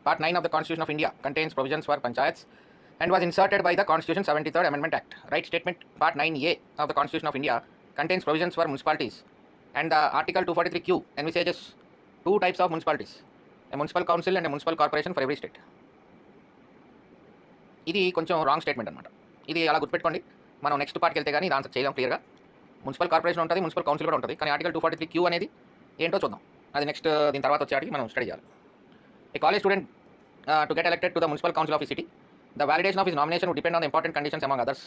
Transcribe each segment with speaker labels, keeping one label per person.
Speaker 1: Part 9 of the Constitution of India contains provisions for panchayats and was inserted by the Constitution 73rd Amendment Act. Right statement. Part 9A of the Constitution of India contains provisions for municipalities, and the Article 243Q envisages two types of municipalities, a municipal council and a municipal corporation for every state. ఇది కొంచెం wrong statement అనమాట. ఇది అలా గుర్తుపెట్టుకోండి. మనం next పార్ట్కి వెళ్తే కానీ ఇది ఆన్సర్ చేయడం క్లియర్గా. మున్సిపల్ కార్పొరేషన్ ఉంటుంది, మున్సిపల్ కౌన్సిల్ కూడా ఉంటుంది, కానీ ఆర్టికల్ 243Q అనేది ఏంటో చూద్దాం. అది నెక్స్ట్ దీని తర్వాత వచ్చేటికి మనం స్టడీ చేయాలి. A college student to get elected to the municipal council of the city, the validation of his nomination would depend on the important conditions among others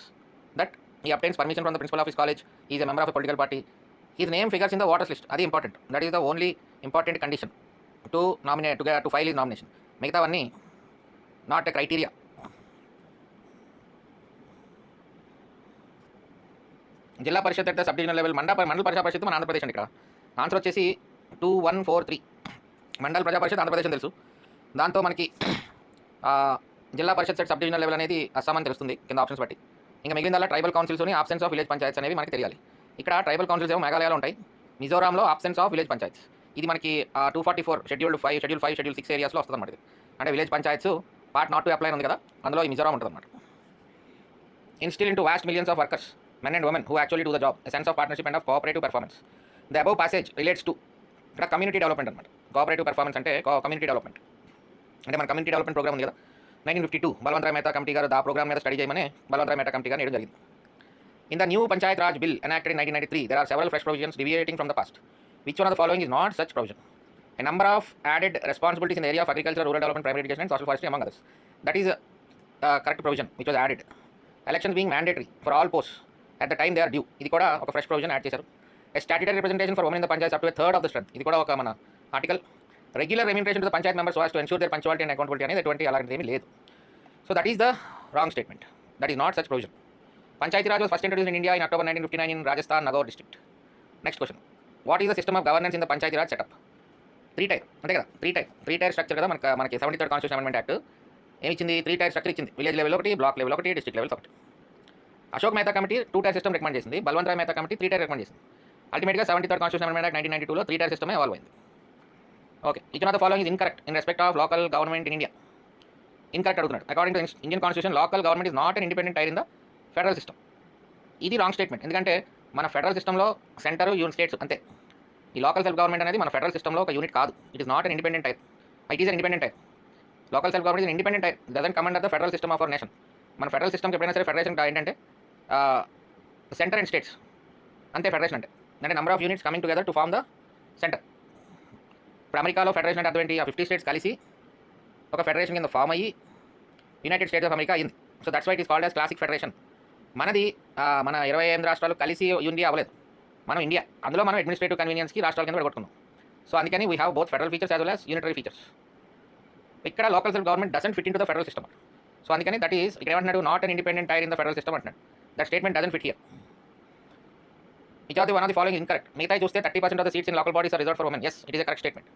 Speaker 1: that he obtains permission from the principal of his college, he is a member of a political party, his name figures in the voters list. That is important. That is the only important condition to nominate, to file his nomination. మిగతావన్నీ not a criteria. జిల్లా పరిషత్ అయితే sub divisional level మండల ప్రజా పరిషత్ మన ఆంధ్రప్రదేశ్ అండి. ఇక్కడ answer వచ్చేసి 2143. మండల ప్రజా పరిషత్ ఆంధ్రప్రదేశ్ అని తెలుసు. దాంతో మనకి జిల్లా పరిషత్ సెట్ సబ్ డివిజనల్ లెవెల్ అనేది అస్సాం అని తెలుస్తుంది కింద ఆప్షన్స్ బట్టి. ఇంకా మిగిలిన tribal councils absence of village panchayats అనేవి మనకి తెలియాలి. ఇక్కడ ట్రైబల్ కౌన్సిల్స్ ఏమో మేఘాలయాలో ఉంటాయి, మిజోరాంలో ఆబ్సెన్స్ ఆఫ్ విలేజ్ పంచాయత్స్. ఇది మనకి 244 షెడ్యూల్ 5, షెడ్యూల్ 6 ఏరియాస్లో వస్తుంది అనమాట. అంటే village panchayats part not to apply ఉంది కదా, అందులో ఈ మిజోరాం ఉంటుంది అనమాట. Instil into vast millions of workers, men and women who actually do the job, a sense of partnership and of cooperative performance. The above passage relates to ఇక్కడ community development అనమాట. Cooperative performance అంటే community development. అంటే మన community development programme ఉంది కదా 1952, Balwant Rai Mehta committee గారు ఆ programme మీద స్టడీ చేయమని బలవంతరాయ్ మెహతా కమిటీ గారు నేయడం జరిగింది. In the new Panchayat Raj bill enacted in 1993, there are several fresh provisions deviating from the past. Which one of the following is not such provision? A number of added responsibilities in the area of agriculture, rural development, primary education and social forestry among others. That is correct provision which was added. Elections being mandatory for all posts at the time they are due. ఇది కూడా ఒక fresh provision add చేశారు. A statutory representation for women in the panchayats up to a third of the strength. ఇది కూడా ఒక మన article. Regular remuneration to the panchayat members was to ensure their punctuality and accountability అనేది ఎటువంటి అలాంటిది ఏమీ లేదు. So that is the wrong statement. That is not such provision. Panchayati Raj was first introduced in India in October 1959 in Rajasthan Nagaur district. Next question, what is the system of governance in the Panchayati Raj setup? Three tier అంటే కదా, three tier structure కదా మనకి 73rd constitution amendment act ఏమి ఇచ్చింది? 3 tier structure ఇచ్చింది. Village level ఒకటి, block level ఒకటి, district level ఒకటి. Ashok Mehta committee 2 tier system recommend చేసింది, Balwantrai Mehta committee 3 tier recommend చేసింది. అల్టిమేట్గా 73rd కాన్స్టిట్యూషన్ అమెండ్మెంట్ యాక్ట్ 1992లో 3 టైర్ సిస్టమే ఎవాల్వ్ అయింది. Okay, each of the following is incorrect in respect of local government in India. Incorrect అడుగుతున్నాడు. According to Indian constitution local government is not an independent tier in the federal system. ఇది wrong statement. ఎందుకంటే మన federal సిస్టంలో centre states అంతే. ఈ local self government అనేది మన federal సిస్టంలో ఒక యూనిట్ కాదు. It is not an independent tier. It is an independent tier. Local self government is independent tier. Doesn't come under the federal system of our nation. మన federal సిస్టమ్కి ఎప్పుడైనా సరే federation ఏంటంటే సెంటర్ అండ్ స్టేట్స్ అంతే. Federation అంటే number of units coming together to form the centre. ఇప్పుడు అమెరికాలో federation అంటే అర్థం ఏంటి? 50 స్టేట్స్ కలిసి ఒక ఫెడరేషన్ కింద ఫామ్ అయ్యి యునైటెడ్ స్టేట్స్ ఆఫ్ అమెరికా అయింది. So that's why it is called as classic federation. మనది మన 28 రాష్ట్రాలు కలిసి ఇండియా అవ్వలేదు. మనం ఇండియా, అందులో మనం అడ్మినిస్ట్రేటివ్ కన్వీనియన్స్కి రాష్ట్రాల కింద విడగొట్టుకున్నాం. సో అందుకని we have both federal features as well as unitary features. ఇక్కడ local self government doesn't fit in to the federal system. So అందుకని దట్ ఈస్ ఇక్కడ ఏమంటున్నాడు? Not an independent tier in the federal system అంటున్నాడు. That statement doesn't fit here. Each of the one of the following is incorrect. మిగతా చూస్తే 30% of the seats in local bodies are reserved for women. Yes, it is a correct statement.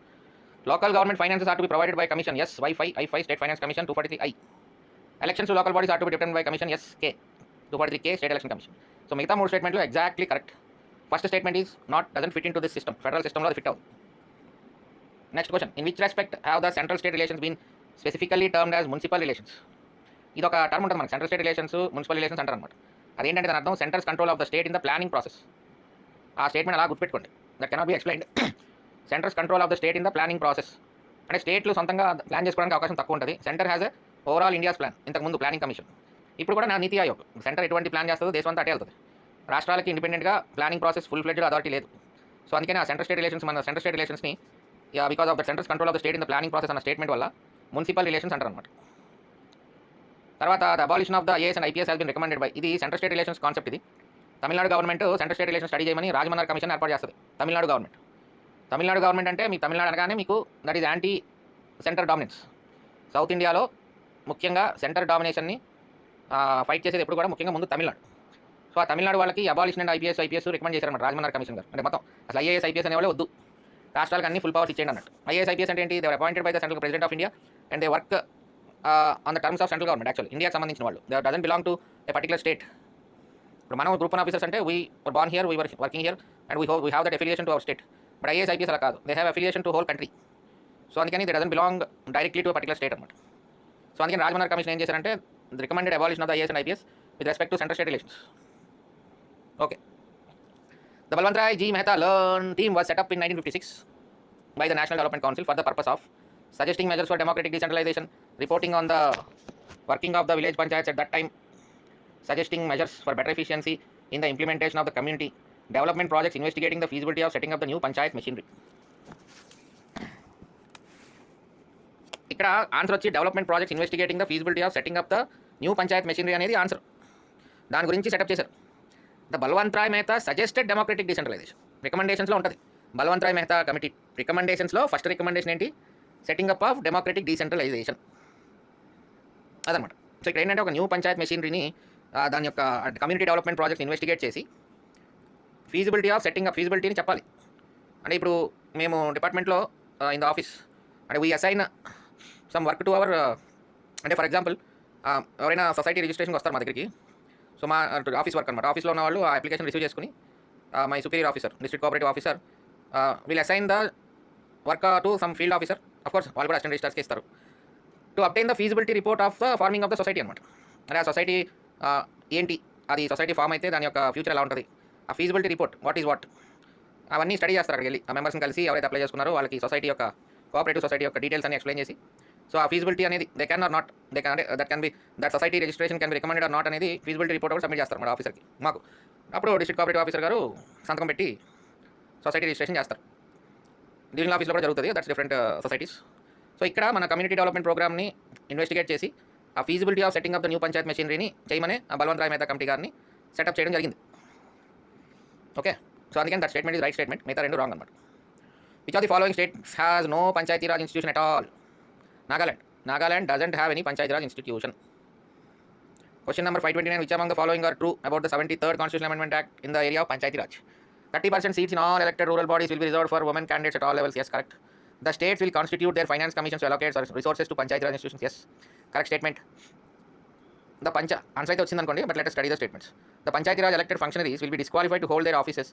Speaker 1: Local government finances are to be provided by commission. Yes, I5 State Finance Commission 243I. Elections to local bodies are to be determined by commission. Yes, K 243K State Election Commission. So మిగతా 3 స్టేట్మెంట్లు exactly correct. First statement is not doesn't fit in to this system. Federal సిస్టంలో అది fit అవుతుంది. Next question, in which respect have the central state relations been specifically termed as municipal relations? ఇది ఒక term ఉంటుంది మనకి, central state relations, municipal relations అంటారు అనమాట. అదేంటంటే దాని అర్థం centre's control of the state in the planning process. ఆ స్టేట్మెంట్ అలా గుర్తుపెట్టుకోండి. That cannot be explained. Centres control of the state in the planning process అంటే స్టేట్లు సొంతంగా ప్లాన్ చేసుకోవడానికి అవకాశం తక్కువ ఉంటుంది. Centre has a overall India's plan. ఇంతకుముందు ప్లానింగ్ కమిషన్, ఇప్పుడు కూడా నీతి ఆయోగ్. సెంటర్ ఎటువంటి ప్లాన్ చేస్తుందో దేశం అంతా అటే వెళ్తుంది. రాష్ట్రాలకి ఇండిపెండెంట్గా ప్లానింగ్ ప్రాసెస్ ఫుల్ ఫ్లెడ్జ్గా అథారిటీ లేదు. సో అందుకని ఆ సెంటర్ స్టేట్ రిలేషన్స్, మన సెంటర్ స్టేట్ రిలేషన్స్ని because of the centre's control of the state in the planning process అన్న స్టేట్మెంట్ వల్ల మున్సిపల్ రిలేషన్స్ అంటారు అనమాట. తర్వాత the abolition of the IAS and IPS has been recommended by. ఇది centre state relations concept. ఇది Tamil Nadu government centre state relation study చేయమని Rajamannar commission ఏర్పాటు చేస్తుంది. తమిళనాడు గవర్నమెంట్ అంటే మీ తమిళనాడు అనగానే మీకు that is anti centre dominance. South ఇండియాలో ముఖ్యంగా సెంటర్ డామినేషన్ని ఫైట్ చేసేది ఎప్పుడు కూడా ముఖ్యంగా ముందు తమిళనాడు. సో ఆ తమిళనాడు వాళ్ళకి అబాలిషన్ అండ్ ఐపీఎస్ రికమెండ్ చేశారన్నమాట రాజమన్నర్ కమిషన్ గారు. అంటే మొత్తం అసలు ఐఏఎస్ ఐపీఎస్ అనేవాళ్ళు వద్దు, రాష్ట్రాలకు అన్ని ఫుల్ పవర్స్ ఇచ్చేయండి అన్నట్టు. ఐఏఎస్ ఐపీఎస్ అంటే ఏంటి? They are appointed by the central president of India and they work on the terms of central government. Actual ఇండియాకి సంబంధించిన వాళ్ళు, they doesn't belong to a particular state. ఇప్పుడు మనం గ్రూప్ 1 ఆఫీసర్స్ అంటే we were born here, we were working here and we have that affiliation to our state. But IAS IPS అలా కాదు. They have affiliation to whole country. So అందుకని they dozen belong directly to particular state అనమాట. So అందుకని రాజమన్నర్ commission ఏం చేశారంటే recommended abolition of the IAS and IPS with respect to central state relations. Okay. The Balwant Rai G. Mehta Learn team was set up in 1956 by the National Development Council for the purpose of suggesting measures for democratic decentralization, reporting on the working of the village panchayats at that time, suggesting measures for better efficiency in the implementation of the community development projects, investigating the feasibility of setting up the new panchayat machinery. ఇక్కడ answer వచ్చి development projects investigating the feasibility of setting up the new panchayat machinery అనేది answer. దాని గురించి setup చేశారు. The Balwant Rai Mehta suggested democratic decentralisation రికమెండేషన్స్లో ఉంటుంది. Balwant Rai Mehta committee రికమెండేషన్స్లో first recommendation ఏంటి? Setting up of democratic decentralisation అదనమాట. సో ఇక్కడ ఏంటంటే ఒక న్యూ పంచాయత్ మెషినరీని దాని యొక్క కమ్యూనిటీ డెవలప్మెంట్ ప్రాజెక్ట్స్ ఇన్వెస్టిగేట్ చేసి ఫీజిబిలిటీ ఆఫ్ సెట్టింగ్ అప్ ఫీజిబిలిటీని చెప్పాలి. అంటే ఇప్పుడు మేము డిపార్ట్మెంట్లో ఇన్ ద ఆఫీస్ అంటే we assign some work to our అంటే ఫర్ ఎగ్జాంపుల్ ఎవరైనా సొసైటీ రిజిస్ట్రేషన్కి వస్తారు మా దగ్గరికి. సో మా ఆఫీస్ వర్క్ అనమాట. ఆఫీస్లో ఉన్న వాళ్ళు ఆ అప్లికేషన్ రిసీవ్ చేసుకుని my superior officer district cooperative officer will assign the work to some field officer. Of course వాళ్ళు కూడా అసిస్టెంట్ రిజిస్టర్స్కి ఇస్తారు to obtain the feasibility report of the farming of the society అనమాట. అంటే ఆ సొసైటీ ఏంటి, అది సొసైటీ ఫామ్ అయితే దాని యొక్క ఫ్యూచర్ ఎలా ఉంటుంది, ఆ feasibility report what is what అవన్నీ స్టడీ చేస్తారు. అక్కడికి వెళ్ళి ఆ మెంబర్స్ని కలిసి ఎవరైతే అప్లై చేసుకున్నారో వాళ్ళకి సొసైటీ యొక్క కోఆపరేటివ్ సొసైటీ యొక్క డీటెయిల్స్ అన్ని ఎక్స్ప్లెయిన్ చేసి సో ఆ ఫీజిబిలిటీ అనేది they can or not they can అంటే that can be that society registration can be recommended or not అనేది ఫీజిబిలిటీ రిపోర్ట్ కూడా సబ్మిట్ చేస్తారు మన ఆఫీసర్కి మాకు. అప్పుడు డిస్ట్రిక్ట్ కోఆపరేటివ్ ఆఫీసర్ గారు సంతకం పెట్టి సొసైటీ రిజిస్ట్రేషన్ చేస్తారు. డివిజనల్ ఆఫీస్లో కూడా జరుగుతుంది, దట్స్ డిఫరెంట్ సొసైటీస్. సో ఇక్కడ మన కమ్యూనిటీ డెవలప్మెంట్ ప్రోగ్రామ్ని ఇన్వెస్టిగేట్ చేసి ఆ feasibility of setting of the new panchayat మెషినరీని చేయమనే బల్వంత్ రాయ్ మెహతా కమిటీ గారిని సెటప్ చేయడం జరిగింది. ఓకే. సో అందుకని that statement is right statement, మిగతా రెండు రాంగ్ అనమాట. Which of the following states has no Panchayati Raj institution at all? Nagaland doesn't have any Panchayati Raj institution. Question number 529. Which among the following are true about the 73rd Constitutional Amendment Act in the area of Panchayati Raj? 30% seats in all elected rural bodies will be reserved for women candidates at all levels. Yes, correct. The states will constitute their finance commissions to allocate resources to Panchayati Raj institutions. Yes, correct statement. The answer అయితే వచ్చింది అనుకోండి, but let us study the statements. The Panchayati Raj elected functionaries will be disqualified to hold their offices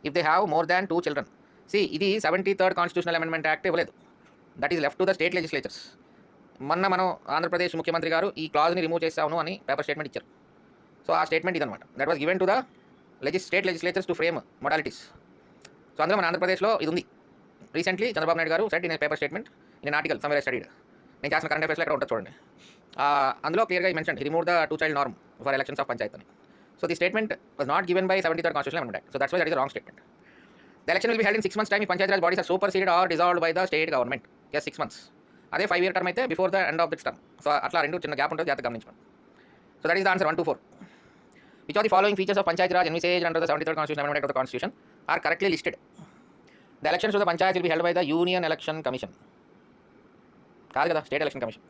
Speaker 1: if they have more than 2 children. See, ఇది 73rd Constitutional Amendment Act ఇవ్వలేదు. That is left to the state legislatures. మొన్న మనం ఆంధ్రప్రదేశ్ ముఖ్యమంత్రి గారు ఈ క్లాజ్ని remove చేస్తాను అని paper statement ఇచ్చారు. సో ఆ స్టేట్మెంట్ ఇదనమాట. That was given to the state legislatures to frame modalities. So అందులో మన ఆంధ్రప్రదేశ్లో ఇది ఉంది. రీసెంట్లీ చంద్రబాబు నాయుడు గారు set in paper statement in article somewhere studied. నేను చేసిన కరెంట్ అఫేర్స్లో ఎక్కడ ఉంటుంది చూడండి. అందులో క్లియర్గా mention remove the 2 child norm for elections of panchayat అని. So the statement was not given by 73rd Constitutional Amendment Act. So that's why that is a wrong statement. The election will be held in 6 months' time if Panchayati Raj bodies are superseded or dissolved by the state government. Yes, 6 months. అదే 5-year term అయితే before the end of this term. So అట్లా రెండు చిన్న gap ఉంటుంది, జాగ్రత్తగా గమనించుకోండి. So that is the answer 1 to 4. Which of the following features of panchayati raj envisaged under the 73rd Constitutional Amendment Act of the Constitution are correctly listed? The elections to the panchayat will be held by the Union Election Commission. కాదు కదా, state election commission.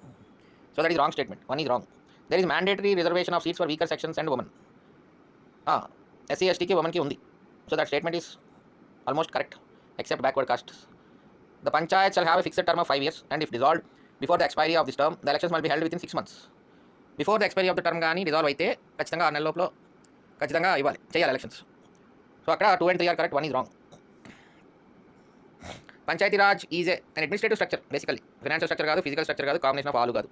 Speaker 1: So that is wrong statement. 1 is wrong. There is mandatory reservation of seats for weaker sections and women. SC STకి womenకి ఉంది. So that statement is almost correct except backward castes. The panchayat shall have a fixed term of 5 years and if dissolved before the expiry of this term, the elections must be held within 6 months. Before the expiry of the term కానీ dissolve అయితే ఖచ్చితంగా 6 నెలల లోపల ఖచ్చితంగా చేయాలి elections. So అక్కడ 2 and 3 are correct, 1 is wrong. Panchayati raj is an administrative structure basically. Financial structure కాదు, physical structure కాదు, కాంబినేషన్ ఆఫ్ ఆలు కాదు.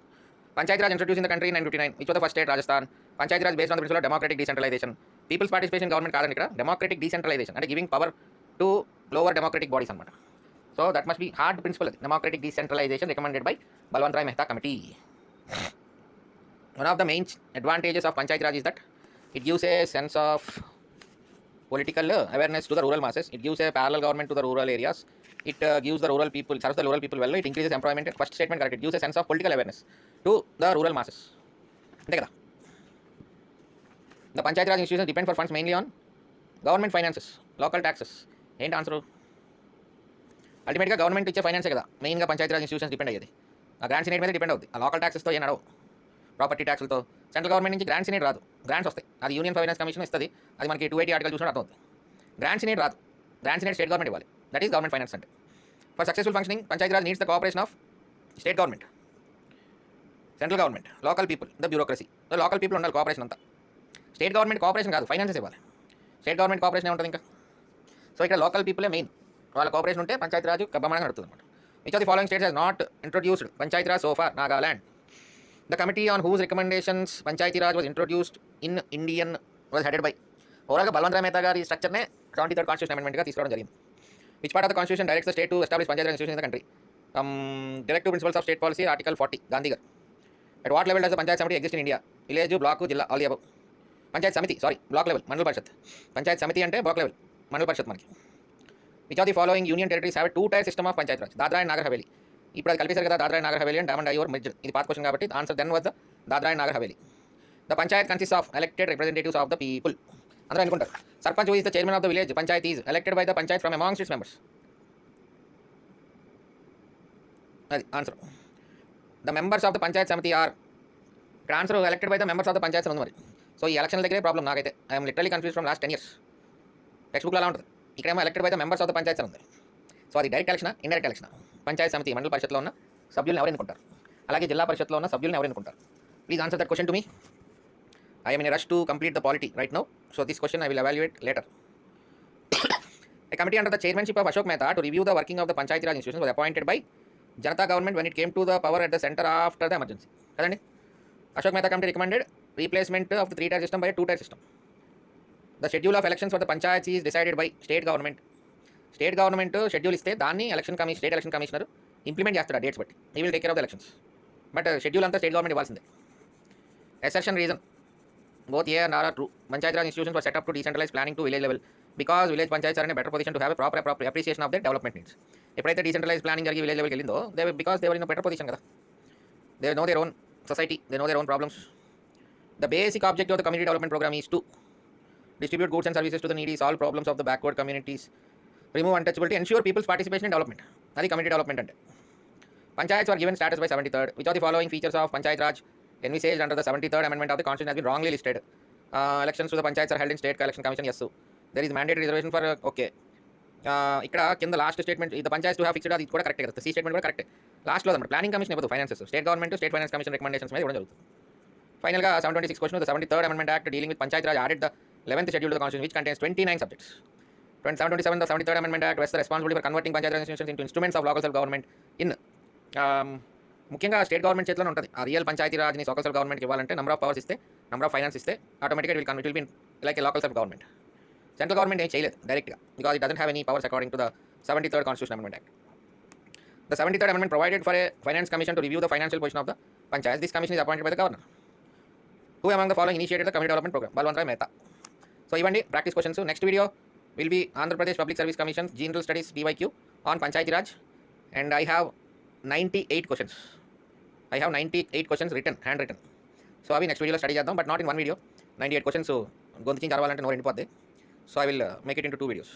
Speaker 1: Panchayat Raj introduced in the country in 1959. Which was the first state? Rajasthan. Panchayat Raj based on the principle of democratic decentralization. People's participation in government కాదని ఇక్కడ democratic decentralization అంటే giving power to lower democratic bodies అన్నమాట. So that must be hard principle. Democratic decentralization recommended by Balwant Rai Mehta committee. One of the main advantages of Panchayati Raj is that it gives a sense of political awareness to the rural masses. It gives a parallel government to the rural areas. It gives the rural people, serves the rural people well. It increases employment. First statement correct. It gives a sense of political awareness to the rural masses. అంతే కదా. The Panchayati Raj institutions depend for funds mainly on government finances, local taxes. ఏంటి answer? అల్టిమేట్గా government ఇచ్చే ఫైనాన్సే కదా మెయిన్గా panchayat Raj institutions depend అయ్యేది. ఆ grants innate మీద డిపెండ్ అవుతుంది. ఆ లోకల్ ట్యాక్సెస్తో ఏం నడవు, ప్రాపర్టీ ట్యాక్స్లతో. సెంట్రల్ గవర్నమెంట్ నుంచి గ్రాంట్స్ ఇనేట్ రాదు, గ్రాంట్స్ వస్తాయి. అది యూనియన్ ఫైనాన్స్ కమిషన్ ఇస్తుంది. అది మనకి 280 ఆర్టికల్ చూసినట్టు అర్థం అవుతుంది. గ్రాంట్స్ ఇనేట్ రాదు, గ్రాంట్స్ ఇనేట్ స్టేట్ గవర్నమెంట్ ఇవ్వాలి. దట్ ఈస్ గవర్నమెంట్ ఫైనాన్స్ అంటే. For successful functioning panchayati raj needs the cooperation of state government, central government, local people, the bureaucracy. Local people ఉండాలి కోఆపరేషన్ అంతా. స్టేట్ గవర్నమెంట్ కోఆపరేషన్ కాదు, finances ఇవ్వాలి. State government cooperation ఉంటుంది ఇంకా. So ఇక్కడ local పీపులే main. వాళ్ళ కోఆపరేషన్ ఉంటే పంచాయతీ రాజు కబ్బమని నడుతుంది అనమాట. Which of the following states has not introduced Panchayati Raj so far? Nagaland. The committee on whose recommendations Panchayati Raj was introduced in Indian was headed by ఓవరాల్గా బల్వంత్ రాయ్ మెహతా గారి స్ట్రక్చర్నే 73rd constitution అమెండ్మెంట్గా తీసుకోవడం జరిగింది. Which part of the constitution directs the state to establish panchayati institution in the country? Directive principles of state policy article 40 Gandhi గారు. At what level does the Panchayat Samiti exist in India? Village, block, జిల్లా, all the above. Panchayat Samiti, sorry, block level, మండల పరిషత్. Panchayat Samiti అంటే block level, మండల పరిషత్ మనకి. Which of the following union territories have a two-tier system of Panchayat Raj? Dadra and Nagar Haveli. ఇప్పుడు అది కలిపేశారు కదా, Dadra and Nagar Haveli and Daman Diu merged. ఇది పాత క్వశ్చన్ కాబట్టి answer then was the Dadra and Nagar Haveli. The panchayat consist of elected representatives of the people. అందరూ అనుకుంటారు sarpanch is the chairman of the village. Panchayat is elected by the panchayat from amongst its members. అది answer. The members of the panchayat samiti are. ఇక్కడ answer elected by the members of the Panchayat ఉంది మరి. So ఈ election దగ్గరే problem నాకైతే. I'm literally confuse from last 10 years. Text బుక్లో అలా ఉంటుంది. ఇక్కడేమో elected by the members of the Panchayat ఉంది. సో అది direct election, indirect election. Panchayat సమితి మండల పరిషత్లో ఉన్న సభ్యులను ఎవరు ఎన్నుకుంటారు, అలాగే జిల్లా పరిషత్లో ఉన్న సభ్యులను ఎవరు ఎన్నుకుంటారు? Please answer that question to me. I am in a rush to complete the polity right now, so this question I will evaluate later. A committee under the chairmanship of Ashok Mehta to review the working of the Panchayati Raj institutions was appointed by Janata government when it came to the power at the center after the emergency. Kadandi Ashok Mehta committee recommended replacement of the three-tier system by a two-tier system. The schedule of elections for the panchayats is decided by state government. State government schedule iste danni state election commissioner implement chestadu dates batti. He will take care of the elections, but schedule anta state government ivalsinde. Assertion reason. Both A and R are true. Panchayat Raj institutions were set up to decentralize planning to village level because village panchayats are in a better position to have a proper appreciation of their development needs. ఎప్పుడైతే decentralise planning జరిగి village లెవెల్కి వెళ్ళిందో because they were in better position కదా. They know their own society, they know their own problems. The basic objective of the community development programme is to distribute goods and services to the needy, solve problems of the backward communities, remove untouchability, ensure people's participation in development. అది community development అంటే. Panchayats were given status by 73rd. Which of the following features of Panchayat Raj envisaged under the 73rd amendment of the constitution has been wrongly listed? Elections to the panchayats are held in state election commission. Yes, so there is mandatory reservation for okay. ఇక్కడ కింద last statement ఇది Panchayat to have fixed, అది కూడా కరెక్టే కదా. C statement కూడా కరెక్టే. లాస్ట్లో అనమాట ప్లానింగ్ కమిషన్ ఇవ్వదు, finances state government state finance commission recommendations మీద ఇవ్వడం జరుగుతుంది. ఫైనల్గా 726 question. The 73rd amendment act dealing with Panchayat Raj added the 11th schedule to the constitution which contains 29 subjects. 727 the 73rd amendment act vests the responsibility for converting Panchayat Raj institutions into instruments of local self government in ముఖ్యంగా state government చేతిలోనే ఉంటుంది. ఆ real panchayat రాజ్ని local self గవర్నమెంట్కి ఇవ్వాలంటే number of powers ఇస్తే, number of finance ఇస్తే ఆటోమేటిక్గా it will be like A local self government. Central government ఏం చేయలేదు డైరెక్ట్గా, because it doesn't have any powers according to the 73rd Constitution Amendment Act. The 73rd Amendment provided for a finance commission to review the financial position of the panchayats. This commission is appointed by the governor. Who among the following initiated the community development program? Balwant Rai Mehta. So ఇవ్వండి practice questions. Next video will be Andhra Pradesh public service commission general studies DYQ on panchayati raj, and I have 98 questions. I have 98 questions written, hand written. So అవి next వీడియోలో study చేద్దాం, but not in one video. 98 questions గొంతు చించి అరవాలంటే నోరు ఎండిపోద్ది. So I will make it into 2 videos.